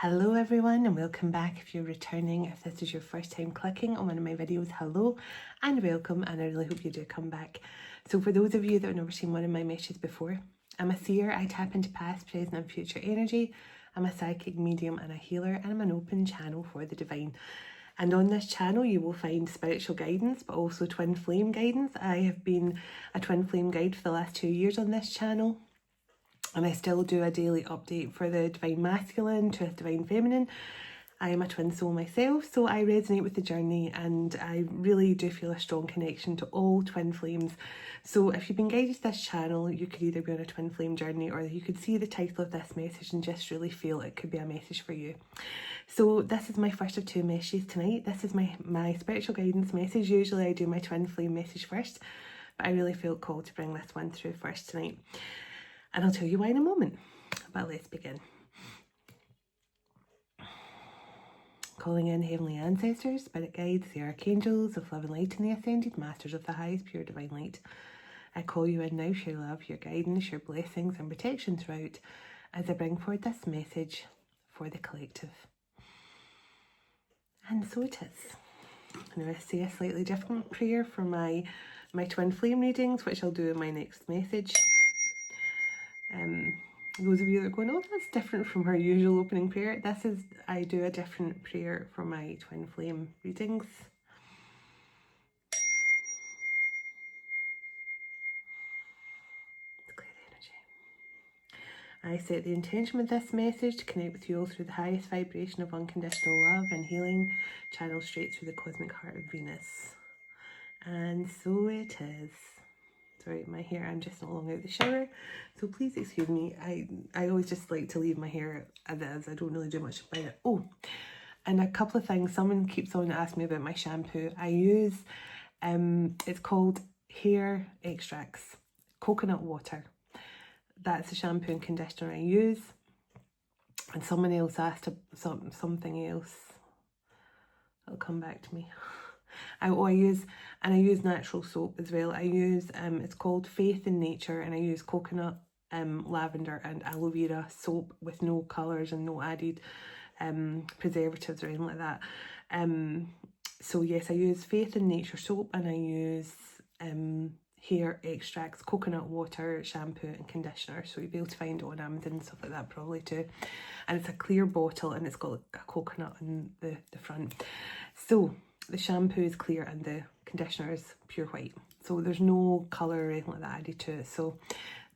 Hello everyone and welcome back if you're returning. If this is your first time clicking on one of my videos, hello and welcome, and I really hope you do come back. So for those of you that have never seen one of my messages before, I'm a seer. I tap into past, present and future energy. I'm a psychic medium and a healer, and I'm an open channel for the divine. And on this channel you will find spiritual guidance, but also twin flame guidance. I have been a twin flame guide for the last 2 years on this channel. And I still do a daily update for the Divine Masculine to Divine Feminine. I am a twin soul myself, so I resonate with the journey and I really do feel a strong connection to all twin flames. So if you've been guided to this channel, you could either be on a twin flame journey, or you could see the title of this message and just really feel it could be a message for you. So this is my first of 2 messages tonight. This is my spiritual guidance message. Usually I do my twin flame message first, but I really felt called to bring this one through first tonight. And I'll tell you why in a moment, but let's begin. Calling in heavenly ancestors, spirit guides, the archangels of love and light, and the ascended masters of the highest pure divine light. I call you in now for your love, your guidance, your blessings and protection throughout, as I bring forward this message for the collective. And so it is. I'm going to say a slightly different prayer for my twin flame readings, which I'll do in my next message. Those of you that are going, oh, that's different from her usual opening prayer. I do a different prayer for my twin flame readings. Let's clear the energy. I set the intention with this message to connect with you all through the highest vibration of unconditional love and healing, channel straight through the cosmic heart of Venus. And so it is. Sorry, my hair, I'm just not long out of the shower, so please excuse me. I always just like to leave my hair as is. I don't really do much about it. Oh, and a couple of things. Someone keeps on asking me about my shampoo. I use, it's called Hair Extracts, coconut water. That's the shampoo and conditioner I use. And someone else asked something else. It'll come back to me. I use natural soap as well. I use it's called Faith in Nature, and I use coconut, lavender and aloe vera soap with no colours and no added preservatives or anything like that. So yes, I use Faith in Nature soap, and I use hair extracts, coconut water, shampoo and conditioner. So you'll be able to find it on Amazon and stuff like that probably too. And it's a clear bottle and it's got a coconut on the front. So the shampoo is clear and the conditioner is pure white. So there's no colour or anything like that added to it. So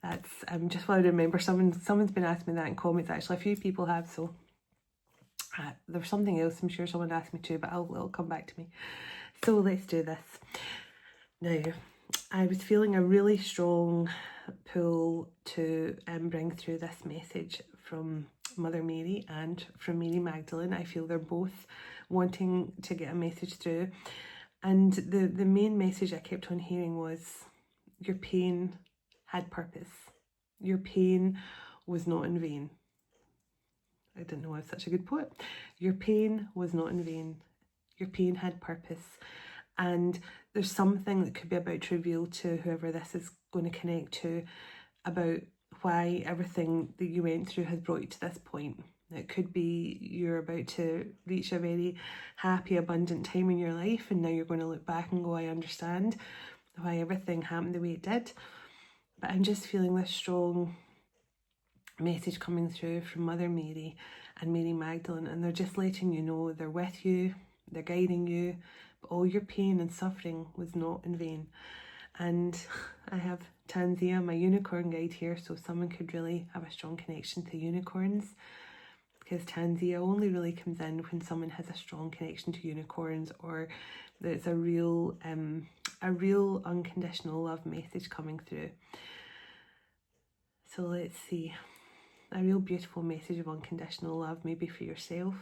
that's just what I remember. Someone's been asking me that in comments. Actually, a few people have. So there's something else I'm sure someone asked me too, but it'll come back to me. So let's do this. Now, I was feeling a really strong pull to bring through this message from Mother Mary and from Mary Magdalene. I feel they're both wanting to get a message through, and the main message I kept on hearing was your pain had purpose. Your pain was not in vain. I didn't know I was such a good poet. Your pain was not in vain. Your pain had purpose, and there's something that could be about to reveal to whoever this is going to connect to about why everything that you went through has brought you to this point. It could be you're about to reach a very happy, abundant time in your life, and now you're going to look back and go, I understand why everything happened the way it did. But I'm just feeling this strong message coming through from Mother Mary and Mary Magdalene, and they're just letting you know they're with you, they're guiding you, but all your pain and suffering was not in vain. And I have Tanzia, my unicorn guide here, so someone could really have a strong connection to unicorns, because Tanzia only really comes in when someone has a strong connection to unicorns, or there's a real unconditional love message coming through. So let's see, a real beautiful message of unconditional love, maybe for yourself,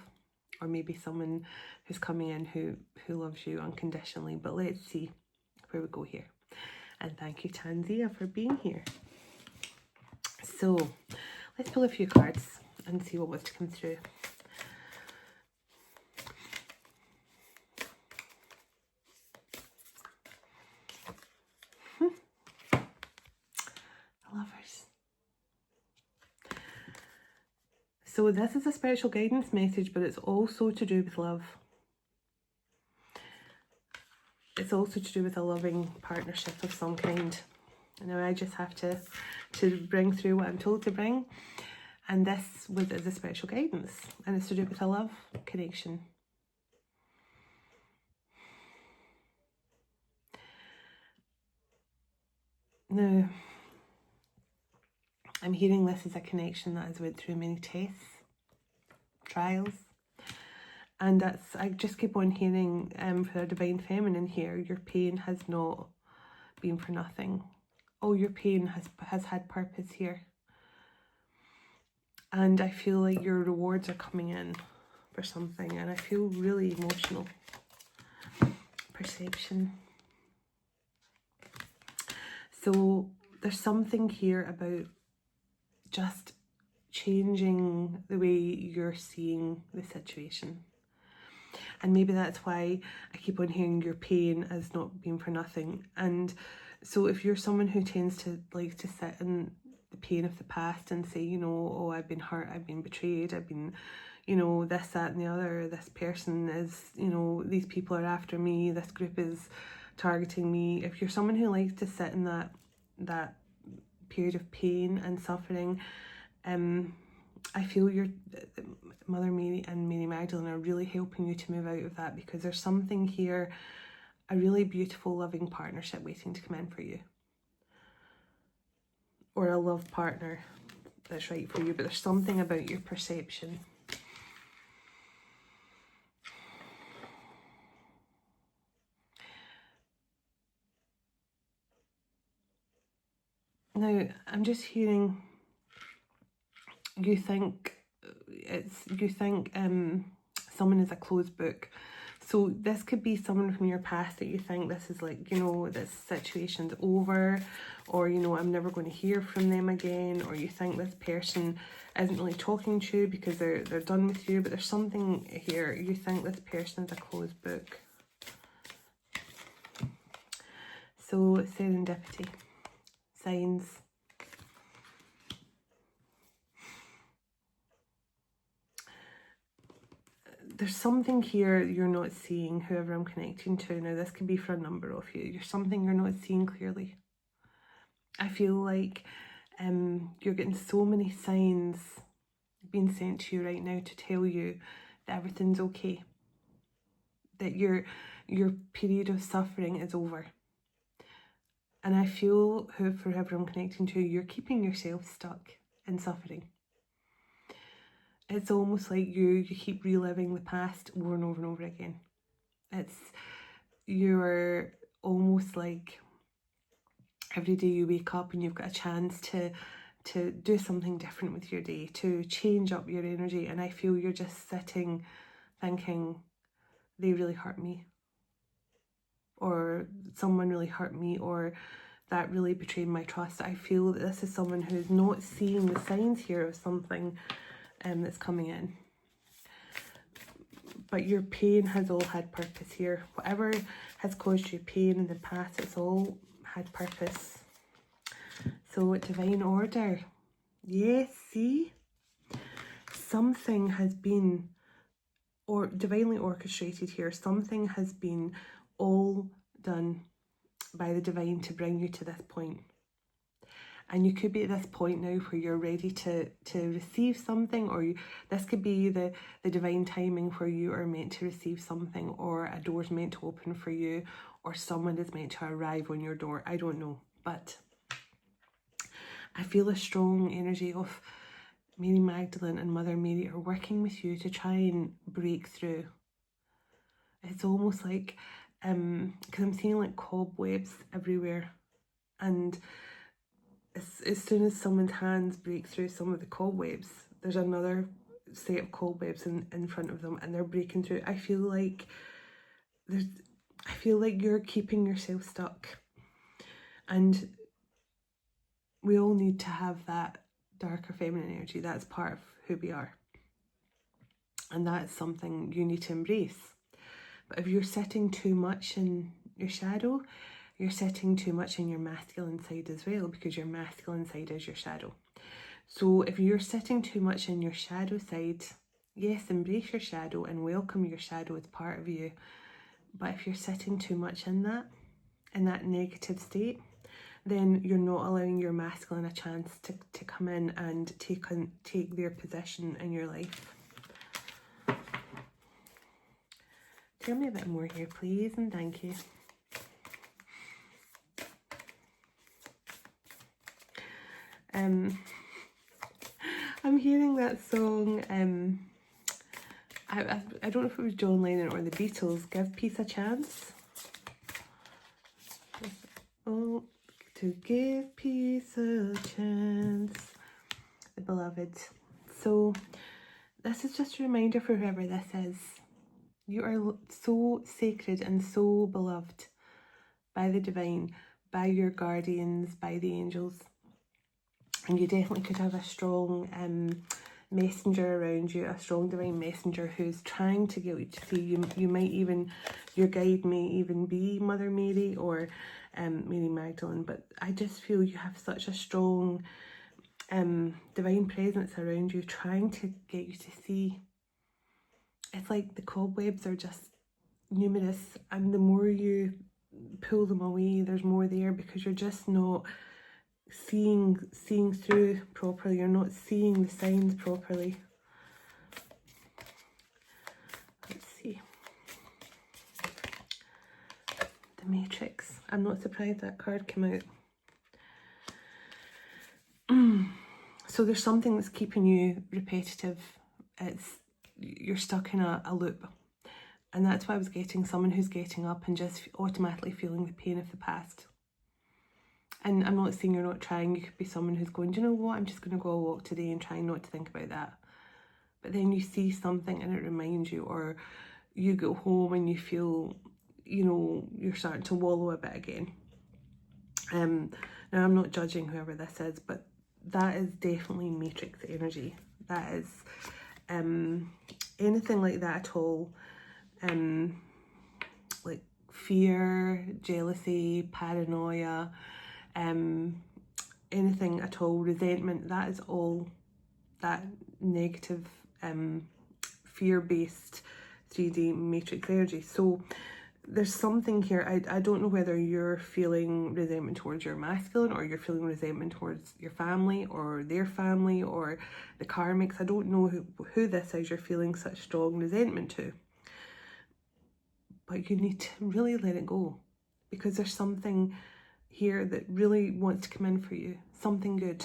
or maybe someone who's coming in who loves you unconditionally. But let's see where we go here. And thank you, Tanzia, for being here. So let's pull a few cards and see what was to come through. Lovers. So So this is a spiritual guidance message, but it's also to do with love. It's also to do with a loving partnership of some kind. Now I just have to bring through what I'm told to bring. And this is a spiritual guidance. And it's to do with a love connection. Now, I'm hearing this as a connection that has went through many tests, trials. And that's, I just keep on hearing for the Divine Feminine here, your pain has not been for nothing. All your pain has had purpose here. And I feel like your rewards are coming in for something. And I feel really emotional. Perception. So there's something here about just changing the way you're seeing the situation. And maybe that's why I keep on hearing your pain as not being for nothing. And so if you're someone who tends to like to sit in the pain of the past and say, you know, oh, I've been hurt, I've been betrayed, I've been, you know, this, that and the other, this person is, you know, these people are after me, this group is targeting me. If you're someone who likes to sit in that period of pain and suffering, I feel your Mother Mary and Mary Magdalene are really helping you to move out of that, because there's something here, a really beautiful loving partnership waiting to come in for you, or a love partner that's right for you. But there's something about your perception. Now I'm just hearing you think someone is a closed book. So this could be someone from your past that you think this is like, you know, this situation's over, or, you know, I'm never going to hear from them again, or you think this person isn't really talking to you because they're done with you. But there's something here, you think this person is a closed book. So serendipity, signs. There's something here you're not seeing, whoever I'm connecting to. Now, this could be for a number of you. There's something you're not seeing clearly. I feel like you're getting so many signs being sent to you right now to tell you that everything's okay. That your period of suffering is over. And I feel, for whoever I'm connecting to, you're keeping yourself stuck in suffering. It's almost like you keep reliving the past over and over and over again. You're almost like every day you wake up and you've got a chance to do something different with your day, to change up your energy. And I feel you're just sitting thinking, they really hurt me, or someone really hurt me, or that really betrayed my trust. I feel that this is someone who's not seeing the signs here of something that's coming in. But your pain has all had purpose here. Whatever has caused you pain in the past, it's all had purpose. So divine order. Yes, see? Something has been divinely orchestrated here. Something has been all done by the divine to bring you to this point. And you could be at this point now where you're ready to receive something, or this could be the divine timing where you are meant to receive something, or a door's meant to open for you, or someone is meant to arrive on your door. I don't know, but I feel a strong energy of Mary Magdalene and Mother Mary are working with you to try and break through. It's almost like, because I'm seeing like cobwebs everywhere, and as soon as someone's hands break through some of the cobwebs, there's another set of cobwebs in front of them, and they're breaking through. I feel like you're keeping yourself stuck, and we all need to have that darker feminine energy. That's part of who we are, and that's something you need to embrace. But if you're sitting too much in your shadow, you're sitting too much in your masculine side as well, because your masculine side is your shadow. So if you're sitting too much in your shadow side, yes, embrace your shadow and welcome your shadow as part of you. But if you're sitting too much in that negative state, then you're not allowing your masculine a chance to come in and take their position in your life. Tell me a bit more here, please, and thank you. I'm hearing that song, I don't know if it was John Lennon or the Beatles, Give Peace a Chance. Oh, to give peace a chance, the beloved. So this is just a reminder for whoever this is. You are so sacred and so beloved by the divine, by your guardians, by the angels. And you definitely could have a strong messenger around you, a strong divine messenger who's trying to get you to see you. You might even, your guide may even be Mother Mary or Mary Magdalene, but I just feel you have such a strong divine presence around you trying to get you to see. It's like the cobwebs are just numerous, and the more you pull them away, there's more there, because you're just not seeing through properly. You're not seeing the signs properly. Let's see. The Matrix. I'm not surprised that card came out. So there's something that's keeping you repetitive. You're stuck in a loop. And that's why I was getting someone who's getting up and just automatically feeling the pain of the past. And I'm not saying you're not trying. You could be someone who's going, do you know what, I'm just going to go a walk today and try not to think about that. But then you see something and it reminds you, or you go home and you feel, you know, you're starting to wallow a bit again. Now I'm not judging whoever this is, but that is definitely Matrix energy. That is anything like that at all. Like fear, jealousy, paranoia, anything at all, resentment, that is all that negative fear-based 3D matrix energy. So there's something here. I don't know whether you're feeling resentment towards your masculine, or you're feeling resentment towards your family or their family or the karmics. I don't know who this is you're feeling such strong resentment to. But you need to really let it go, because there's something here that really wants to come in for you. Something good.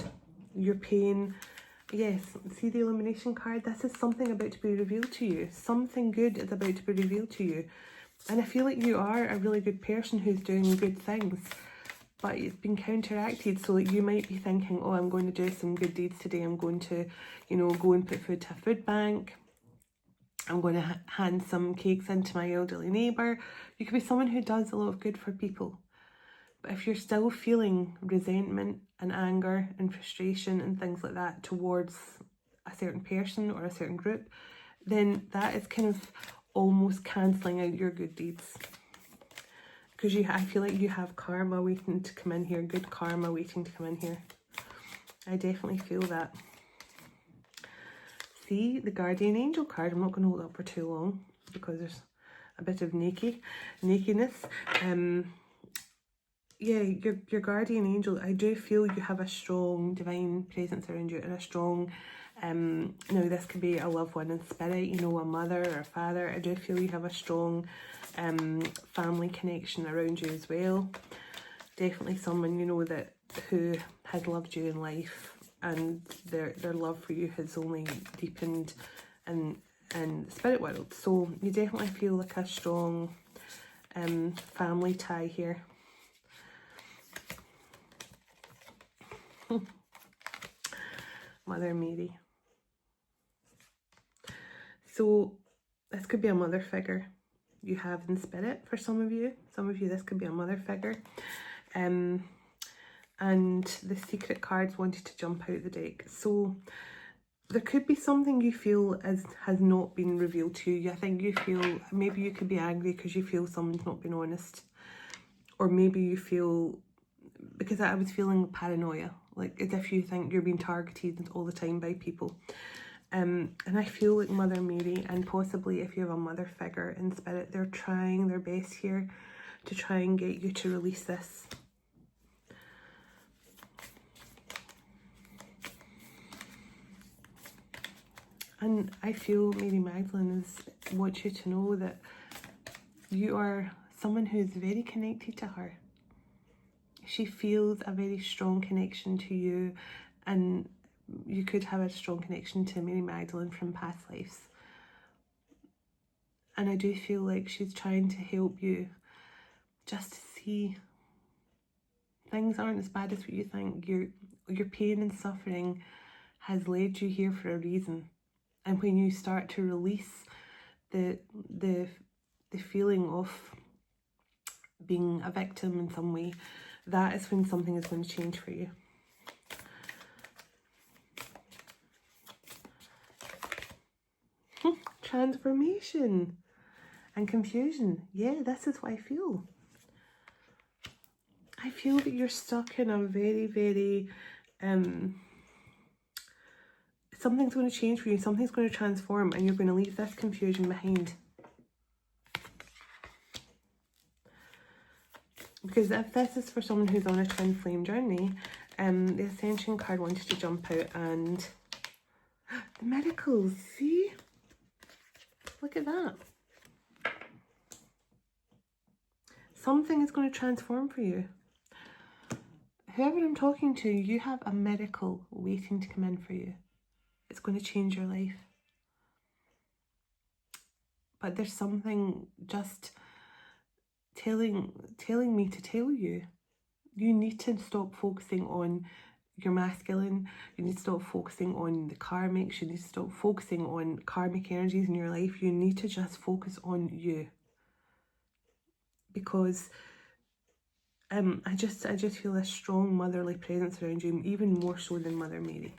Your pain. Yes, see the illumination card? This is something about to be revealed to you. Something good is about to be revealed to you. And I feel like you are a really good person who's doing good things, but it's been counteracted. So you might be thinking, oh, I'm going to do some good deeds today. I'm going to, you know, go and put food to a food bank. I'm going to hand some cakes into my elderly neighbour. You could be someone who does a lot of good for people. But if you're still feeling resentment and anger and frustration and things like that towards a certain person or a certain group, then that is kind of almost cancelling out your good deeds. Because I feel like you have karma waiting to come in here, good karma waiting to come in here. I definitely feel that. See, the Guardian Angel card. I'm not going to hold it up for too long because there's a bit of nakedness. Yeah, your Guardian Angel, I do feel you have a strong divine presence around you, and a strong, now this could be a loved one in spirit, you know, a mother or a father. I do feel you have a strong family connection around you as well. Definitely someone, you know, who has loved you in life, and their love for you has only deepened in the spirit world. So you definitely feel like a strong family tie here. Mother Mary. So this could be a mother figure you have in spirit for some of you. Some of you, this could be a mother figure. And the secret cards wanted to jump out the deck. So there could be something you feel has not been revealed to you. I think you feel, maybe you could be angry because you feel someone's not been honest. Or maybe you feel, because I was feeling paranoia. like as if you think you're being targeted all the time by people. And I feel like Mother Mary, and possibly if you have a mother figure in spirit, they're trying their best here to try and get you to release this. And I feel Mary Magdalene wants you to know that you are someone who's very connected to her. She feels a very strong connection to you, and you could have a strong connection to Mary Magdalene from past lives. And I do feel like she's trying to help you just to see things aren't as bad as what you think. Your pain and suffering has led you here for a reason. And when you start to release the feeling of being a victim in some way, that is when something is going to change for you. Transformation and confusion. Yeah, this is what I feel. I feel that you're stuck in a very, very... something's going to change for you. Something's going to transform, and you're going to leave this confusion behind. Because if this is for someone who's on a twin flame journey, the Ascension card wanted to jump out, and the miracles, see? Look at that. Something is going to transform for you. Whoever I'm talking to, you have a miracle waiting to come in for you. It's going to change your life. But there's something just telling me to tell you. You need to stop focusing on your masculine. You need to stop focusing on the karmics. You need to stop focusing on karmic energies in your life. You need to just focus on you. Because I just feel a strong motherly presence around you, even more so than Mother Mary.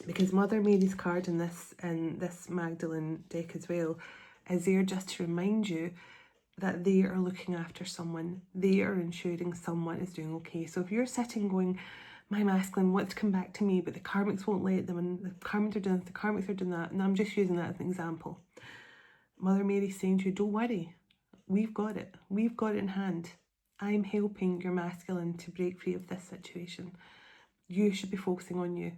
Because Mother Mary's card in this Magdalene deck as well is there just to remind you that they are looking after someone. They are ensuring someone is doing okay. So if you're sitting going, my masculine wants to come back to me, but the karmics won't let them, and the karmics are doing this, the karmics are doing that, and I'm just using that as an example. Mother Mary's saying to you, don't worry. We've got it. We've got it in hand. I'm helping your masculine to break free of this situation. You should be focusing on you.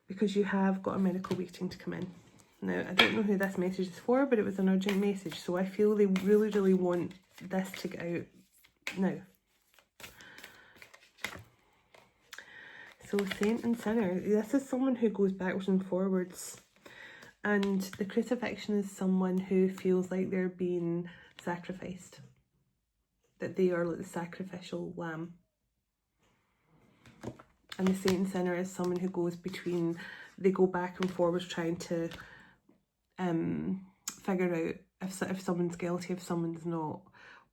Because you have got a miracle waiting to come in. Now, I don't know who this message is for, but it was an urgent message. So I feel they really, really want this to get out now. So Saint and Sinner. This is someone who goes backwards and forwards. And the crucifixion is someone who feels like they're being sacrificed. That they are like the sacrificial lamb. And the Saint and Sinner is someone who goes between, they go back and forwards trying to figure out if someone's guilty, if someone's not.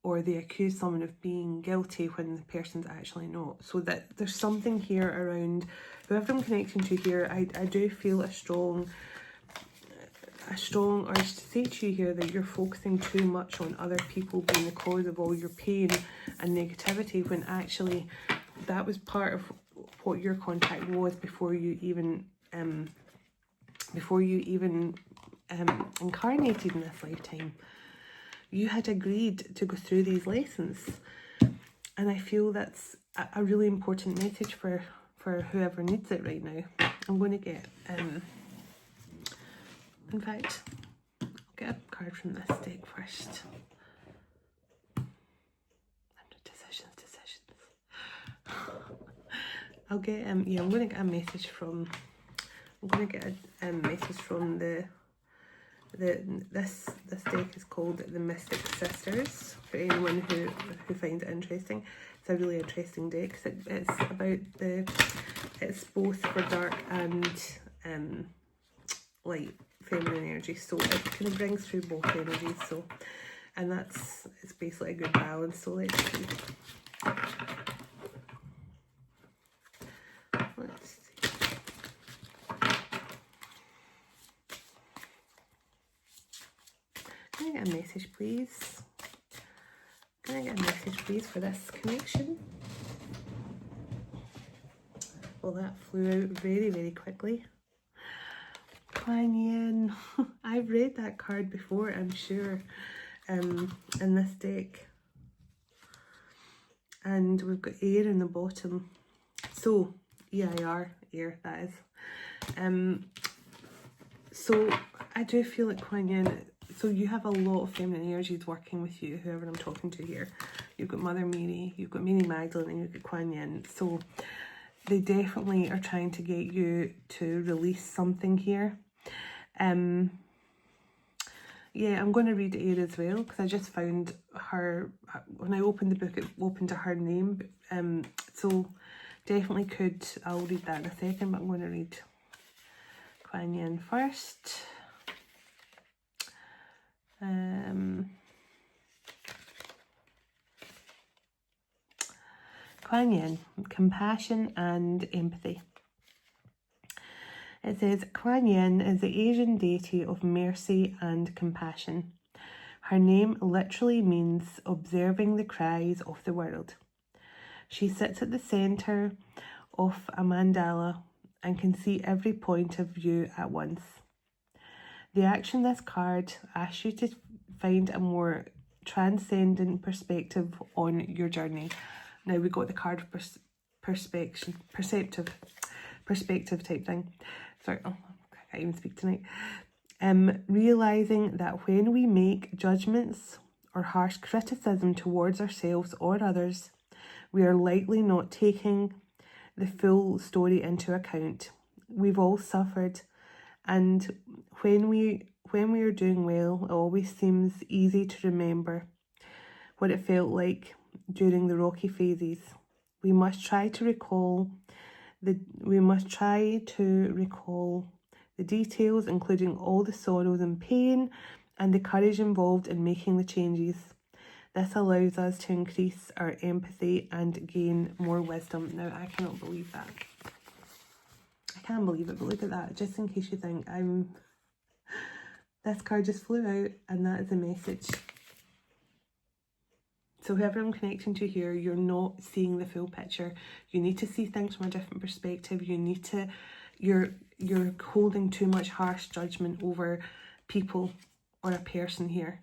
Or they accuse someone of being guilty when the person's actually not. So that there's something here around, whoever I'm connecting to here, I do feel a strong urge to say to you here that you're focusing too much on other people being the cause of all your pain and negativity, when actually that was part of what your contact was before you even incarnated in this lifetime. You had agreed to go through these lessons, and I feel that's a really important message for whoever needs it right now. I'm going to get in fact, I'll get a card from this deck first. Decisions. I'll get yeah, I'm going to get a message from. I'm going to get a message from this deck is called the Mystic Sisters, for anyone who finds it interesting. It's a really interesting deck. It's both for dark and light feminine energy, so it kind of brings through both energies. So, and it's basically a good balance. So let's see. Can I get a message, please? Can I get a message, please, for this connection? Well, that flew out very, very quickly. Kuan Yin. I've read that card before, I'm sure, in this deck. And we've got air in the bottom. So, EIR, air, that is. So, I do feel like Kuan Yin, so you have a lot of feminine energies working with you, whoever I'm talking to here. You've got Mother Mary, you've got Mary Magdalene, and you've got Kuan Yin. So, they definitely are trying to get you to release something here. Yeah, I'm going to read air as well, because I just found her, when I opened the book, it opened to her name. So, definitely could, I'll read that in a second, but I'm going to read Kuan Yin first. Kuan Yin, compassion and empathy. It says, Kuan Yin is the Asian deity of mercy and compassion. Her name literally means observing the cries of the world. She sits at the centre of a mandala and can see every point of view at once. The action this card asks you to find a more transcendent perspective on your journey. Now we got the card of perspective type thing. Sorry, I can't even speak tonight. Realising that when we make judgments or harsh criticism towards ourselves or others, we are likely not taking the full story into account. We've all suffered, and when we are doing well, it always seems easy to remember what it felt like during the rocky phases. We must try to recall the details, including all the sorrows and pain and the courage involved in making the changes. This allows us to increase our empathy and gain more wisdom. Now, I cannot believe that. I can't believe it, but look at that. Just in case you think this card just flew out, and that is a message. So whoever I'm connecting to here, you're not seeing the full picture. You need to see things from a different perspective. You're holding too much harsh judgment over people or a person here,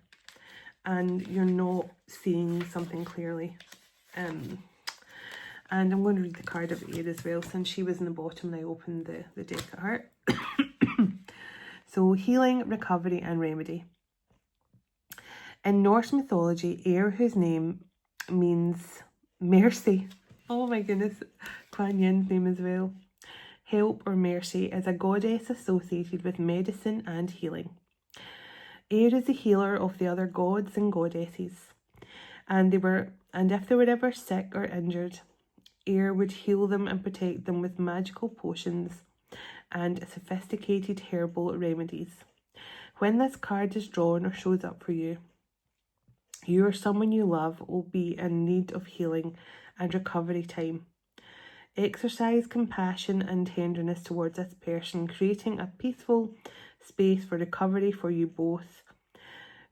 and you're not seeing something clearly. And I'm going to read the card of air as well, since she was in the bottom and I opened the deck at her. So, healing, recovery and remedy. In Norse mythology, air, whose name means mercy. Oh my goodness, Kuan Yin's name as well. Help or mercy, is a goddess associated with medicine and healing. Air is the healer of the other gods and goddesses, and if they were ever sick or injured, air would heal them and protect them with magical potions and sophisticated herbal remedies. When this card is drawn or shows up for you, you or someone you love will be in need of healing and recovery time. Exercise compassion and tenderness towards this person, creating a peaceful space for recovery for you both.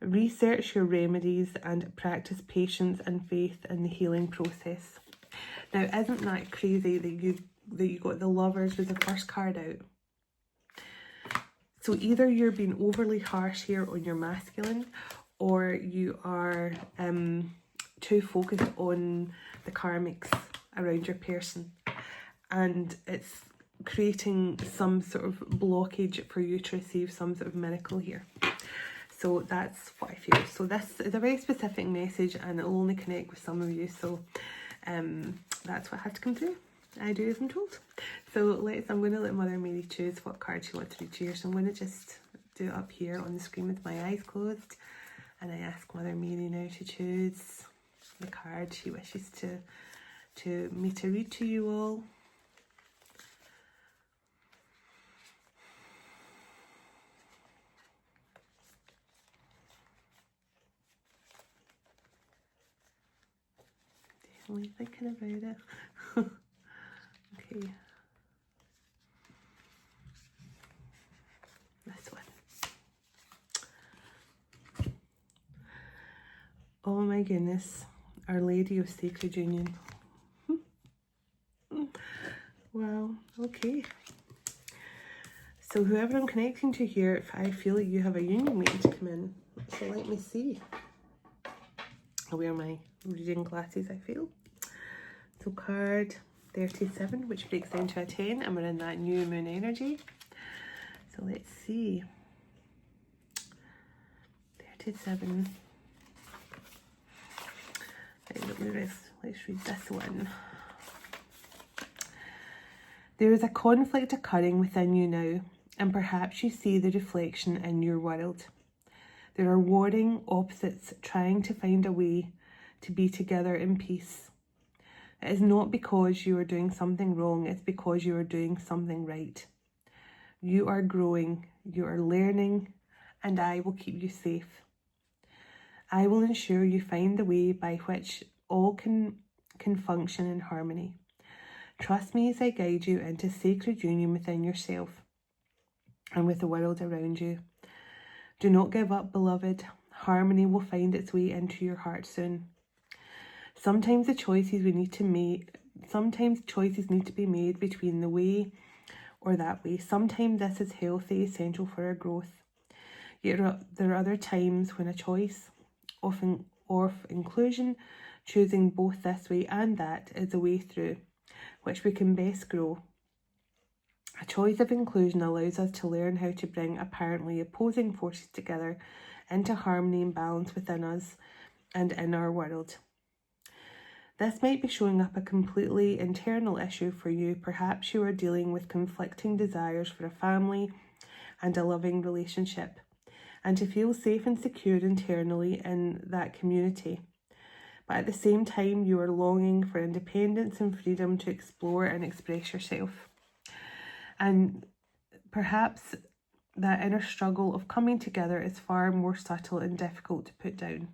Research your remedies and practice patience and faith in the healing process. Now, isn't that crazy that you got the Lovers with the first card out? So either you're being overly harsh here on your masculine, or you are too focused on the karmics around your person, and it's creating some sort of blockage for you to receive some sort of miracle here. So that's what I feel. So this is a very specific message, and it will only connect with some of you. So that's what I have to come through. I do as I'm told. So I'm going to let Mother Mary choose what card she wants to read here. So I'm going to just do it up here on the screen with my eyes closed, and I ask Mother Mary now to choose the card she wishes me to read to you all. Definitely thinking about it. Okay. This one. Oh my goodness. Our Lady of Sacred Union. Wow, okay. So whoever I'm connecting to here, I feel like you have a union waiting to come in. So let me see. I'll wear my reading glasses, I feel. So card 37, which breaks down to a 10, and we're in that new moon energy. So let's see. 37. Let's read this one. There is a conflict occurring within you now, and perhaps you see the reflection in your world. There are warring opposites trying to find a way to be together in peace. It is not because you are doing something wrong, it's because you are doing something right. You are growing, you are learning, and I will keep you safe. I will ensure you find the way by which all can function in harmony. Trust me as I guide you into sacred union within yourself and with the world around you. Do not give up, beloved. Harmony will find its way into your heart soon. Sometimes choices need to be made between the way or that way. Sometimes this is healthy, essential for our growth. Yet there are other times when a choice of inclusion, choosing both this way and that, is a way through which we can best grow. A choice of inclusion allows us to learn how to bring apparently opposing forces together into harmony and balance within us and in our world. This might be showing up a completely internal issue for you. Perhaps you are dealing with conflicting desires for a family and a loving relationship, and to feel safe and secure internally in that community. But at the same time, you are longing for independence and freedom to explore and express yourself. And perhaps that inner struggle of coming together is far more subtle and difficult to put down.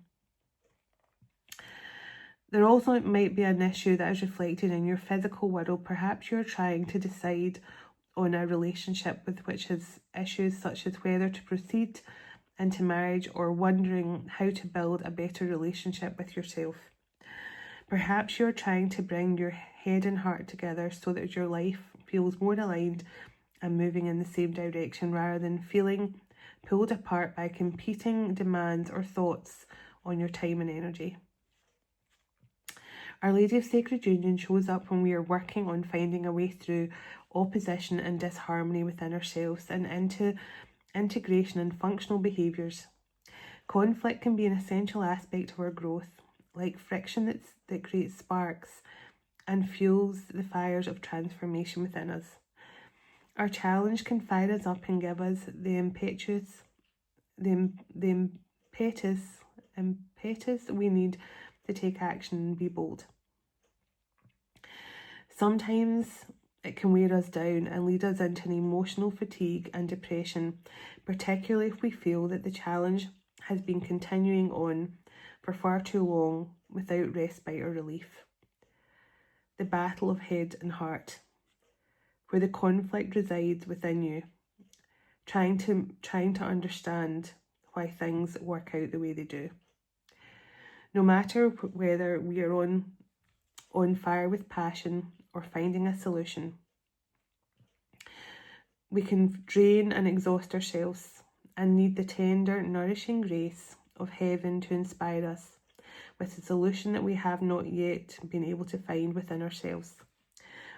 There also might be an issue that is reflected in your physical world. Perhaps you're trying to decide on a relationship with which has issues such as whether to proceed into marriage or wondering how to build a better relationship with yourself. Perhaps you're trying to bring your head and heart together so that your life feels more aligned and moving in the same direction rather than feeling pulled apart by competing demands or thoughts on your time and energy. Our Lady of Sacred Union shows up when we are working on finding a way through opposition and disharmony within ourselves and into integration and functional behaviours. Conflict can be an essential aspect of our growth, like friction that creates sparks and fuels the fires of transformation within us. Our challenge can fire us up and give us the impetus we need to take action and be bold. Sometimes it can wear us down and lead us into an emotional fatigue and depression, particularly if we feel that the challenge has been continuing on for far too long without respite or relief. The battle of head and heart, where the conflict resides within you, trying to understand why things work out the way they do. No matter whether we are on fire with passion or finding a solution, we can drain and exhaust ourselves and need the tender, nourishing grace of heaven to inspire us with a solution that we have not yet been able to find within ourselves.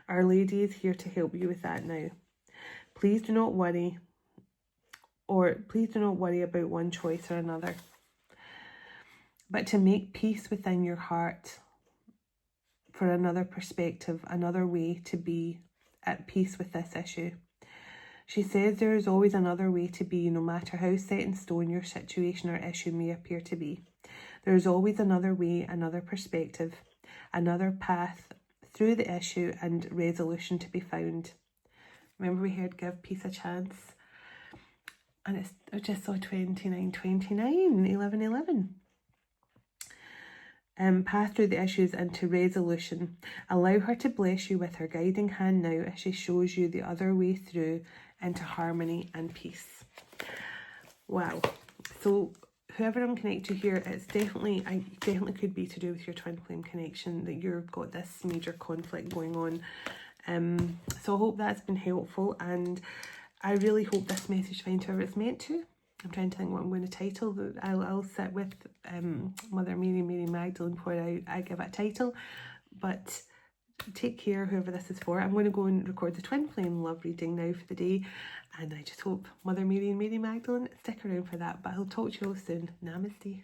Our Lady is here to help you with that now. Please do not worry about one choice or another, but to make peace within your heart for another perspective, another way to be at peace with this issue. She says there is always another way to be, no matter how set in stone your situation or issue may appear to be. There is always another way, another perspective, another path through the issue and resolution to be found. Remember we heard give peace a chance, and I just saw 29, 11. Pass through the issues into resolution. Allow her to bless you with her guiding hand now as she shows you the other way through into harmony and peace. Wow. So whoever I'm connected to here, it definitely could be to do with your twin flame connection, that you've got this major conflict going on. So I hope that's been helpful, and I really hope this message finds whoever it's meant to. I'm trying to think what I'm going to title. I'll sit with Mother Mary, Mary Magdalene before I give it a title. But take care, whoever this is for. I'm going to go and record the twin flame love reading now for the day, and I just hope Mother Mary and Mary Magdalene stick around for that. But I'll talk to you all soon. Namaste.